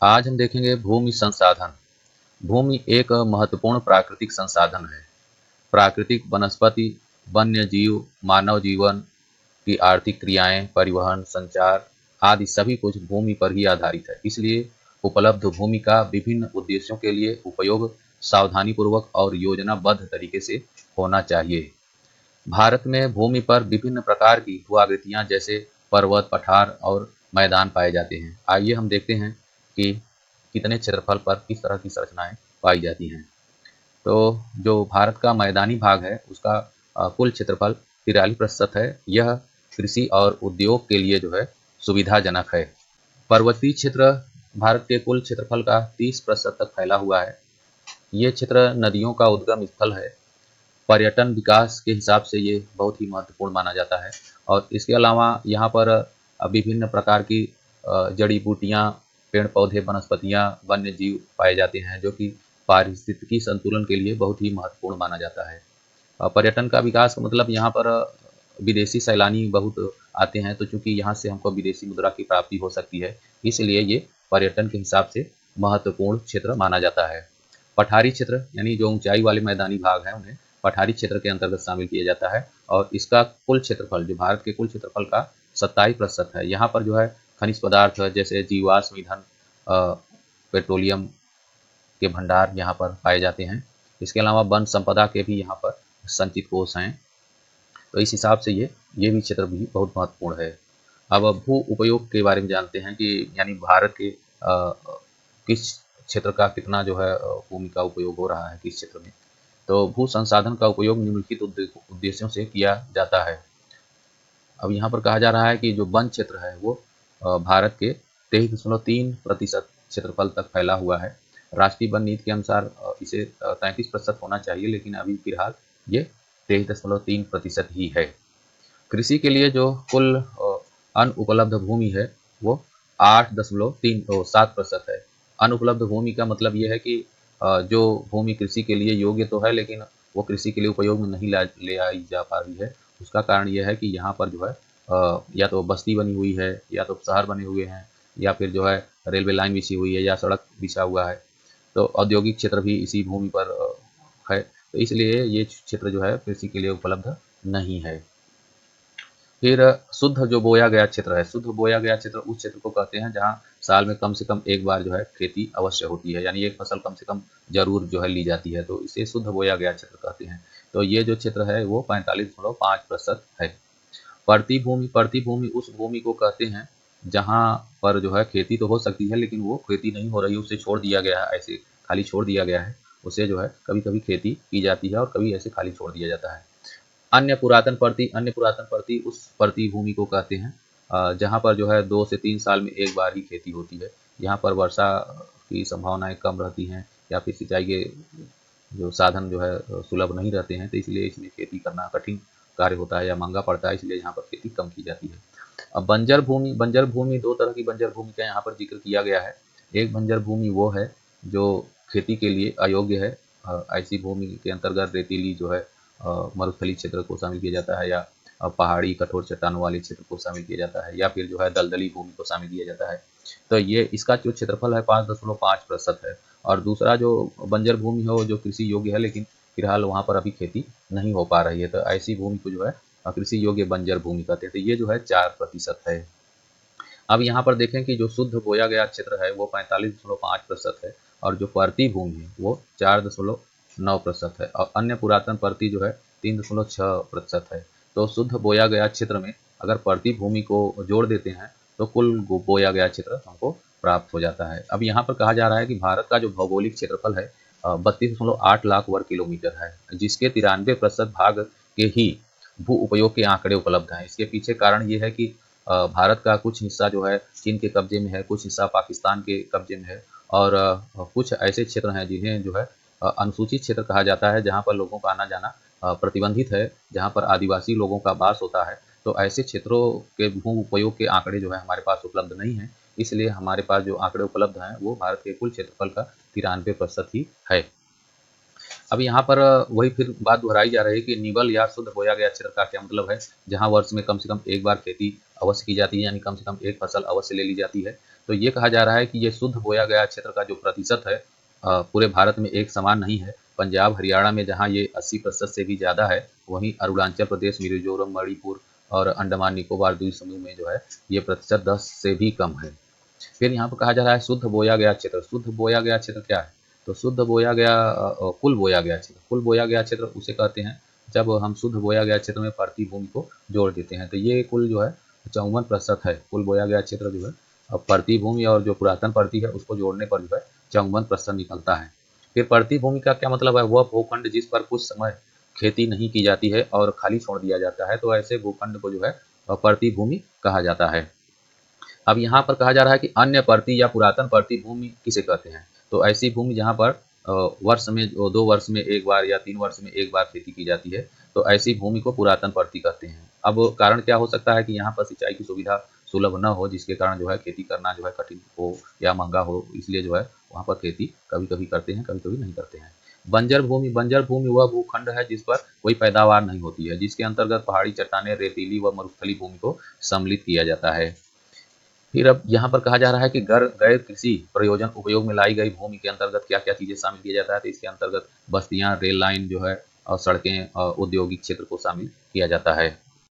आज हम देखेंगे भूमि संसाधन। भूमि एक महत्वपूर्ण प्राकृतिक संसाधन है। प्राकृतिक वनस्पति, वन्य जीव, मानव जीवन की आर्थिक क्रियाएं, परिवहन, संचार आदि सभी कुछ भूमि पर ही आधारित है। इसलिए उपलब्ध भूमि का विभिन्न उद्देश्यों के लिए उपयोग सावधानीपूर्वक और योजनाबद्ध तरीके से होना चाहिए। भारत में भूमि पर विभिन्न प्रकार की भू-आकृतियां जैसे पर्वत, पठार और मैदान पाए जाते हैं। आइए हम देखते हैं कि कितने क्षेत्रफल पर किस तरह की संरचनाएं पाई जाती हैं। तो जो भारत का मैदानी भाग है उसका कुल क्षेत्रफल 43% है। यह कृषि और उद्योग के लिए जो है सुविधाजनक है। पर्वतीय क्षेत्र भारत के कुल क्षेत्रफल का 30% तक फैला हुआ है। ये क्षेत्र नदियों का उद्गम स्थल है। पर्यटन विकास के हिसाब से ये बहुत ही महत्वपूर्ण माना जाता है। और इसके अलावा यहाँ पर विभिन्न प्रकार की जड़ी बूटियाँ, पेड़ पौधे, वनस्पतियाँ, वन्य जीव पाए जाते हैं जो कि पारिस्थितिकी संतुलन के लिए बहुत ही महत्वपूर्ण माना जाता है। पर्यटन का विकास का मतलब यहाँ पर विदेशी सैलानी बहुत आते हैं, तो चूंकि यहाँ से हमको विदेशी मुद्रा की प्राप्ति हो सकती है, इसलिए ये पर्यटन के हिसाब से महत्वपूर्ण क्षेत्र माना जाता है। पठारी क्षेत्र यानी जो ऊंचाई वाले मैदानी भाग हैं उन्हें पठारी क्षेत्र के अंतर्गत शामिल किया जाता है। और इसका कुल क्षेत्रफल जो भारत के कुल क्षेत्रफल का 27% है। यहाँ पर जो है खनिज पदार्थ जैसे जीवाश्म ईंधन, पेट्रोलियम के भंडार यहाँ पर पाए जाते हैं। इसके अलावा वन संपदा के भी यहाँ पर संचित कोष हैं। तो इस हिसाब से ये भी क्षेत्र भी बहुत महत्वपूर्ण है। अब भू उपयोग के बारे में जानते हैं कि यानी भारत के किस क्षेत्र का कितना जो है भूमि का उपयोग हो रहा है किस क्षेत्र में। तो भू संसाधन का उपयोग निम्नलिखित उद्देश्यों से किया जाता है। अब यहाँ पर कहा जा रहा है कि जो वन क्षेत्र है वो भारत के 23.3% क्षेत्रफल तक फैला हुआ है। राष्ट्रीय वन नीति के अनुसार इसे 33% होना चाहिए, लेकिन अभी फिलहाल ये 23.3% ही है। कृषि के लिए जो कुल अनुपलब्ध भूमि है वो 8.37% है। अनुपलब्ध भूमि का मतलब ये है कि जो भूमि कृषि के लिए योग्य तो है, लेकिन वो कृषि के लिए उपयोग में नहीं ले आई जा पा रही है। उसका कारण यह है कि यहाँ पर जो है या तो बस्ती बनी हुई है, या तो शहर बने हुए हैं, या फिर जो है रेलवे लाइन बिछी हुई है, या सड़क बिछा हुआ है। तो औद्योगिक क्षेत्र भी इसी भूमि पर है, तो इसलिए ये क्षेत्र जो है कृषि के लिए उपलब्ध नहीं है। फिर शुद्ध जो बोया गया क्षेत्र है, शुद्ध बोया गया क्षेत्र उस क्षेत्र को कहते हैं जहाँ साल में कम से कम एक बार जो है खेती अवश्य होती है, यानी एक फसल कम से कम जरूर जो है ली जाती है, तो इसे शुद्ध बोया गया क्षेत्र कहते हैं। तो ये जो क्षेत्र है वो 45.5% है। प्रति भूमि उस भूमि को कहते हैं जहाँ पर जो है खेती तो हो सकती है, लेकिन वो खेती नहीं हो रही, उसे छोड़ दिया गया है, ऐसे खाली छोड़ दिया गया है। उसे जो है कभी कभी खेती की जाती है और कभी ऐसे खाली छोड़ दिया जाता है। अन्य पुरातन प्रति उस प्रति भूमि को कहते हैं जहाँ पर जो है 2 से 3 साल में एक बार ही खेती होती है। यहाँ पर वर्षा की संभावनाएं कम रहती हैं, या फिर सिंचाई के जो साधन जो है सुलभ नहीं रहते हैं, तो इसलिए इसमें खेती करना कठिन कार्य होता है या महंगा पड़ता है, इसलिए यहाँ पर खेती कम की जाती है। अब बंजर भूमि, दो तरह की बंजर भूमि का यहाँ पर जिक्र किया गया है। एक बंजर भूमि वो है जो खेती के लिए अयोग्य है। ऐसी भूमि के अंतर्गत रेतीली जो है मरुस्थलीय क्षेत्र को शामिल किया जाता है, या पहाड़ी कठोर चट्टानों वाले क्षेत्र को शामिल किया जाता है, या फिर जो है दलदली भूमि को शामिल किया जाता है। तो ये इसका जो क्षेत्रफल है 5.5% है। और दूसरा जो बंजर भूमि है वो जो कृषि योग्य है, लेकिन फिलहाल वहाँ पर अभी खेती नहीं हो पा रही है, तो ऐसी भूमि को जो है कृषि योग्य बंजर भूमि कहते हैं। तो ये जो है 4% है। अब यहाँ पर देखें कि जो शुद्ध बोया गया क्षेत्र है वो 45.5% है, और जो परती भूमि है वो 4.9% है, और अन्य पुरातन परती जो है 3.6% है। तो शुद्ध बोया गया क्षेत्र में अगर परती भूमि को जोड़ देते हैं तो कुल बोया गया क्षेत्र हमको प्राप्त हो जाता है। अब यहाँ पर कहा जा रहा है कि भारत का जो भौगोलिक क्षेत्रफल है 32.8 लाख वर्ग किलोमीटर है, जिसके 93% भाग के ही भू उपयोग के आंकड़े उपलब्ध हैं। इसके पीछे कारण ये है कि भारत का कुछ हिस्सा जो है चीन के कब्जे में है, कुछ हिस्सा पाकिस्तान के कब्जे में है, और कुछ ऐसे क्षेत्र हैं जिन्हें जो है अनुसूचित क्षेत्र कहा जाता है, जहाँ पर लोगों का आना जाना प्रतिबंधित है, जहाँ पर आदिवासी लोगों का वास होता है। तो ऐसे क्षेत्रों के भू उपयोग के आंकड़े जो है हमारे पास उपलब्ध नहीं है, इसलिए हमारे पास जो आंकड़े उपलब्ध हैं वो भारत के कुल क्षेत्रफल का 93% ही है। अब यहाँ पर वही फिर बात दोहराई जा रही है कि निवल या शुद्ध बोया गया क्षेत्र का क्या मतलब है, जहाँ वर्ष में कम से कम एक बार खेती अवश्य की जाती है, यानी कम से कम एक फसल अवश्य ले ली जाती है। तो ये कहा जा रहा है कि ये शुद्ध बोया गया क्षेत्र का जो प्रतिशत है पूरे भारत में एक समान नहीं है। पंजाब, हरियाणा में जहाँ ये 80% से भी ज़्यादा है, वहीं अरुणाचल प्रदेश, मिज़ोरम, मणिपुर और अंडमान निकोबार द्वीप समूह में जो है ये प्रतिशत 10 से भी कम है। फिर यहाँ पर कहा जा रहा है शुद्ध बोया गया क्षेत्र। शुद्ध बोया गया क्षेत्र क्या है? तो शुद्ध बोया गया कुल बोया गया क्षेत्र। कुल बोया गया क्षेत्र उसे कहते हैं जब हम शुद्ध बोया गया क्षेत्र में प्रति भूमि को जोड़ देते हैं। तो ये कुल जो है 54% है। कुल बोया गया क्षेत्र जो है प्रति भूमि और जो पुरातन प्रति है उसको जोड़ने पर जो है 54% निकलता है। फिर प्रति भूमि का क्या मतलब है? वह भूखंड जिस पर कुछ समय खेती नहीं की जाती है और खाली छोड़ दिया जाता है, तो ऐसे भूखंड को जो है प्रति भूमि कहा जाता है। अब यहाँ पर कहा जा रहा है कि अन्य प्रति या पुरातन प्रति भूमि किसे कहते हैं? तो ऐसी भूमि जहाँ पर वर्ष में 2 वर्ष में 1 बार या 3 वर्ष में 1 बार खेती की जाती है, तो ऐसी भूमि को पुरातन प्रति कहते हैं। अब कारण क्या हो सकता है कि यहाँ पर सिंचाई की सुविधा सुलभ न हो, जिसके कारण जो है खेती करना जो है कठिन हो या महँगा हो, इसलिए जो है वहाँ पर खेती कभी-कभी करते हैं, कभी-कभी नहीं करते हैं। बंजर भूमि वह भूखंड है जिस पर कोई पैदावार नहीं होती है, जिसके अंतर्गत पहाड़ी चट्टानें, रेतीली व मरुस्थलीय भूमि को सम्मिलित किया जाता है। फिर अब यहाँ पर कहा जा रहा है कि गैर कृषि प्रयोजन उपयोग में लाई गई भूमि के अंतर्गत क्या-क्या चीज़ें शामिल किया जाता है, तो इसके अंतर्गत बस्तियाँ, रेल लाइन जो है और सड़कें औद्योगिक क्षेत्र को शामिल किया जाता है।